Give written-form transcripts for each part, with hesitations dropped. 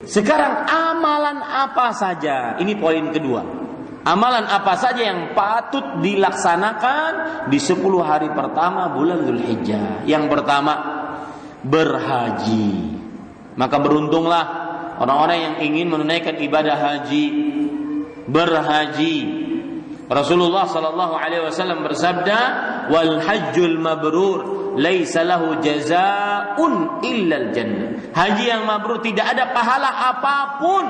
Sekarang amalan apa saja? Ini poin kedua. Amalan apa saja yang patut dilaksanakan di 10 hari pertama bulan Dzulhijjah? Yang pertama, berhaji. Maka beruntunglah orang-orang yang ingin menunaikan ibadah haji. Berhaji. Rasulullah sallallahu alaihi wasallam bersabda, "Wal hajjul mabrur laisa lahu jazaa'un illal jannah." Haji yang mabrur tidak ada pahala apapun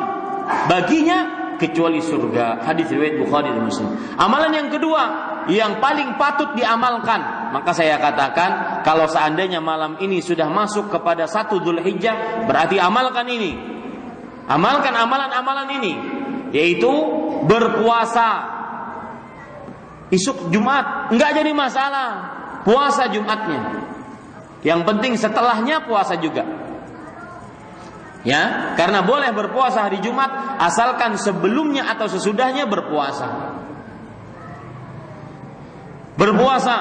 baginya kecuali surga. Hadis riwayat Bukhari dan Muslim. Amalan yang kedua yang paling patut diamalkan, maka saya katakan kalau seandainya malam ini sudah masuk kepada 1 Dzulhijjah, berarti amalkan ini. Amalkan amalan-amalan ini, yaitu berpuasa. Isuk Jumat enggak jadi masalah, puasa Jumatnya. Yang penting setelahnya puasa juga. Ya, karena boleh berpuasa hari Jumat asalkan sebelumnya atau sesudahnya berpuasa. Berpuasa,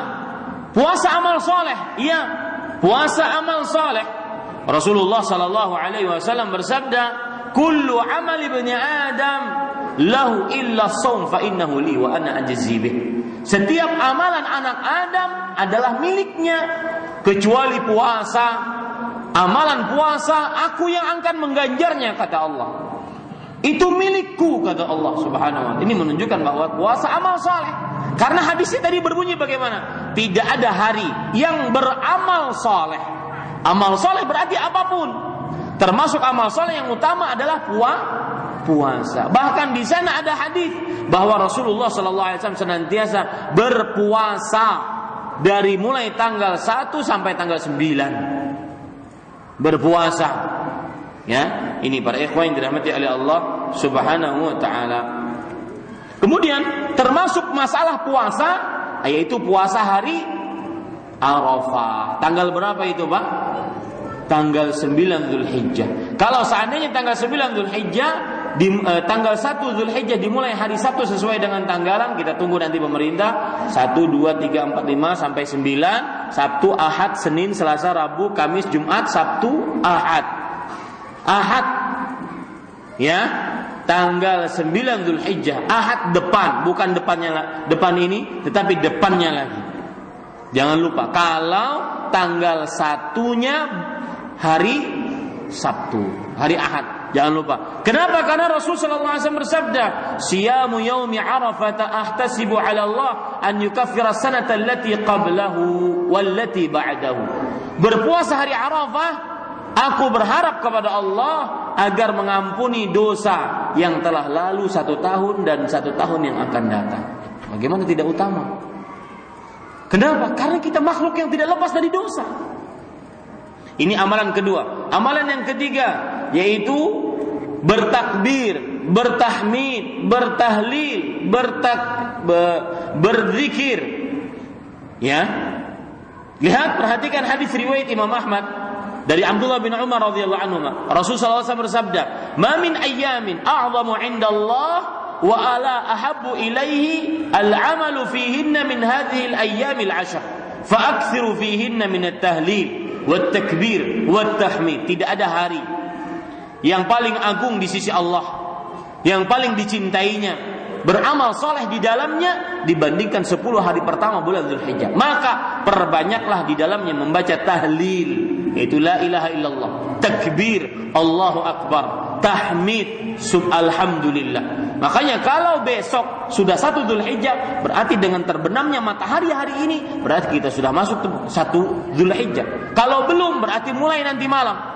puasa amal soleh, iya, puasa amal soleh. Rasulullah sallallahu alaihi wasallam bersabda, "Kullu amal ibni Adam lahu illa shaum fa innahu li wa ana ajzi bih." Setiap amalan anak Adam adalah miliknya kecuali puasa. Amalan puasa aku yang akan mengganjarnya, kata Allah. Itu milikku, kata Allah Subhanahu wa ta'ala. Ini menunjukkan bahwa puasa amal saleh. Karena hadisnya tadi berbunyi bagaimana? Tidak ada hari yang beramal saleh. Amal saleh berarti apapun. Termasuk amal saleh yang utama adalah puasa. Bahkan di sana ada hadis bahwa Rasulullah sallallahu alaihi wasallam senantiasa berpuasa dari mulai tanggal 1 sampai tanggal 9. Berpuasa. Ya, ini para ikhwan yang dirahmati oleh Allah Subhanahu wa taala. Kemudian termasuk masalah puasa yaitu puasa hari Arafah. Tanggal berapa itu, Pak? Tanggal 9 Dzulhijjah. Kalau seandainya tanggal 9 Dzulhijjah tanggal 1 Dzulhijjah dimulai hari Sabtu sesuai dengan tanggalan, kita tunggu nanti pemerintah 1, 2, 3, 4, 5 sampai 9, Sabtu, Ahad, Senin, Selasa, Rabu, Kamis, Jumat, Sabtu, Ahad. Ahad. Ya, tanggal 9 Dzulhijjah, Ahad depan, bukan depan ini, tetapi depannya lagi. Jangan lupa kalau tanggal 1-nya hari Sabtu, hari Ahad. Jangan lupa. Kenapa? Karena Rasul sallallahu alaihi wasallam bersabda, "Siyamu yaumi Arafah ahtasibu 'ala Allah an yukaffira sanata allati qablahu wallati ba'dahu." Berpuasa hari Arafah, aku berharap kepada Allah agar mengampuni dosa yang telah lalu 1 tahun dan 1 tahun yang akan datang. Bagaimana tidak utama? Kenapa? Karena kita makhluk yang tidak lepas dari dosa. Ini amalan kedua. Amalan yang ketiga yaitu bertakbir, bertahmid, bertahlil, berzikir. Ya. Lihat, perhatikan hadis riwayat Imam Ahmad dari Abdullah bin Umar radhiyallahu anhu. Rasulullah SAW bersabda, "Ma min ayyamin a'zamu 'indallah wa ala ahabbu ilaihi al-'amalu fihinna min hadhihi al-ayyam al-'ashr. Fa aktsiru fihinna min at-tahlil wat-takbir wat-tahmid." Tidak ada hari yang paling agung di sisi Allah, yang paling dicintainya, beramal soleh di dalamnya dibandingkan 10 hari pertama bulan Dzulhijjah. Maka perbanyaklah di dalamnya membaca tahlil, yaitu la ilaha illallah, takbir, Allahu akbar, tahmid, alhamdulillah. Makanya kalau besok sudah 1 Dzulhijjah, berarti dengan terbenamnya matahari hari ini, berarti kita sudah masuk 1 Dzulhijjah. Kalau belum, berarti mulai nanti malam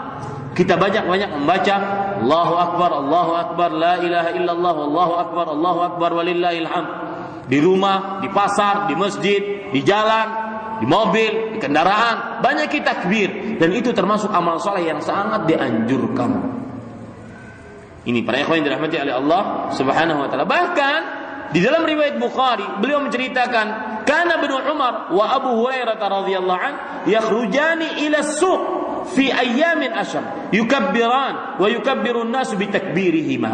kita banyak-banyak membaca Allahu akbar, la ilaha illallah, Allahu akbar walillahil hamd. Di rumah, di pasar, di masjid, di jalan, di mobil, di kendaraan, banyak kita takbir, dan itu termasuk amal soleh yang sangat dianjurkan. Ini para ikhwan yang dirahmati oleh Allah Subhanahu wa taala. Bahkan di dalam riwayat Bukhari beliau menceritakan, kana Ibnu Umar wa Abu Hurairah radhiyallahu an yakhrujani ila as-suq fi ayyamin ashar yukabbiran wa yukabbiru an-nas bi takbirihima.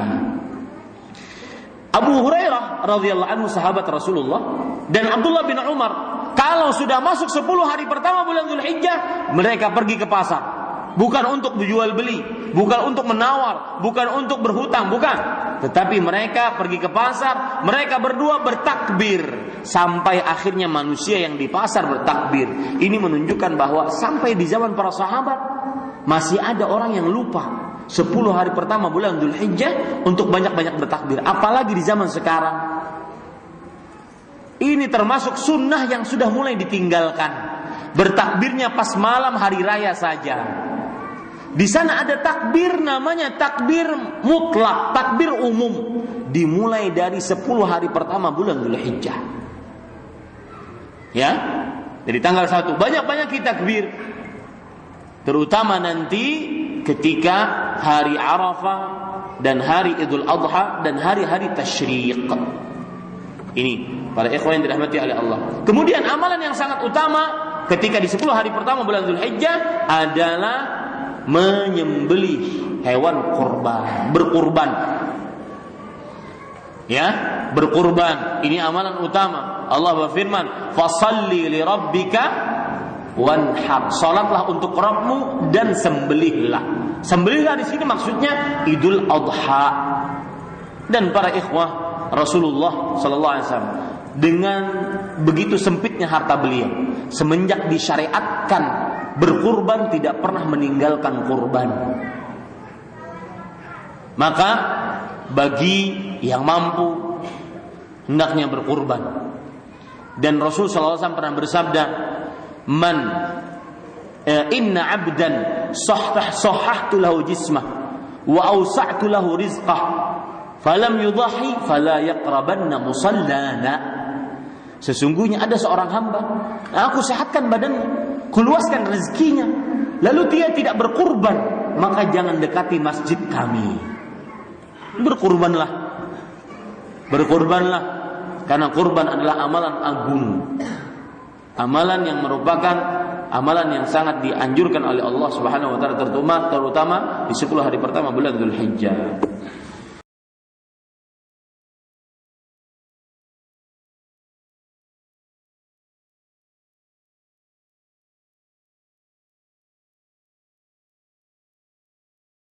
Abu Hurairah radhiyallahu anhu sahabat Rasulullah dan Abdullah bin Umar kalau sudah masuk 10 hari pertama bulan Dzulhijjah mereka pergi ke pasar. bukan untuk jual beli, bukan untuk menawar, bukan untuk berhutang, bukan. Tetapi mereka pergi ke pasar, mereka berdua bertakbir sampai akhirnya manusia yang di pasar bertakbir. Ini menunjukkan bahwa sampai di zaman para sahabat masih ada orang yang lupa 10 hari pertama bulan Dzulhijjah untuk banyak-banyak bertakbir, apalagi di zaman sekarang. Ini termasuk sunnah yang sudah mulai ditinggalkan. Bertakbirnya pas malam hari raya saja. Di sana ada takbir namanya takbir mutlak, takbir umum, dimulai dari 10 hari pertama bulan Dzulhijjah. Ya, dari tanggal 1 banyak-banyak kita takbir. Terutama nanti ketika hari Arafah dan hari Idul Adha dan hari-hari tasyriq. Ini para ikhwan yang dirahmati oleh Allah. Kemudian amalan yang sangat utama ketika di 10 hari pertama bulan Dzulhijjah adalah menyembelih hewan kurban, berkurban. Ya, berkurban. Ini amalan utama. Allah berfirman, "Fashalli li rabbika wanhar." Salatlah untuk Rabbmu dan sembelihlah. Sembelihlah di sini maksudnya Idul Adha. Dan para ikhwah, Rasulullah sallallahu alaihi wasallam dengan begitu sempitnya harta beliau, semenjak disyariatkan berkurban tidak pernah meninggalkan kurban. Maka bagi yang mampu hendaknya berkurban. Dan Rasul sallallahu alaihi wasallam pernah bersabda, "Man inna 'abdan sahhahtu lahu jismah wa awsa'tu lahu rizqah falam yudhahi fala yaqrabanna musallana." Sesungguhnya ada seorang hamba, aku sehatkan badannya, kuluaskan rezekinya, lalu dia tidak berkurban, maka jangan dekati masjid kami. Berkurbanlah, karena kurban adalah amalan agung, amalan yang merupakan amalan yang sangat dianjurkan oleh Allah Subhanahu wa taala, terutama di 10 hari pertama bulan Dzulhijjah.